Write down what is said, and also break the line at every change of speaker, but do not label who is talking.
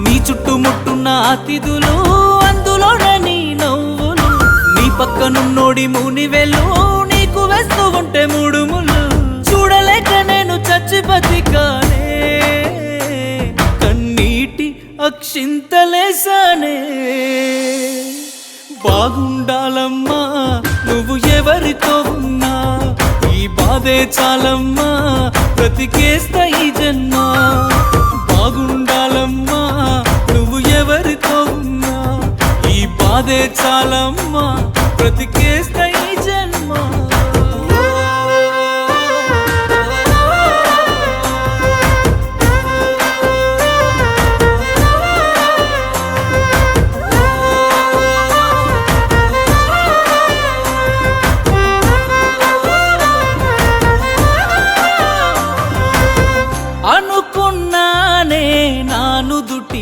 నీ చుట్టుముట్టున్న అతిథులు, అందులోనే నీ నవ్వులు, నీ పక్కనున్నోడి మూనివేళ్ళు నీకు వేస్తూ ఉంటే మూడు ముళ్ళు. చూడలేక నేను చచ్చి బతికానే, కన్నీటి అక్షింతలేసానే. బాగుండాలమ్మా నువ్వు ఎవరితో ఉన్నా, ఈ బాధే చాలమ్మా బ్రతికేస్తా ఈ జన్మ. బాగుండాలమ్మా నువ్వు ఎవరితో ఉన్నా, ఈ బాధే చాలమ్మా బ్రతికేస్తా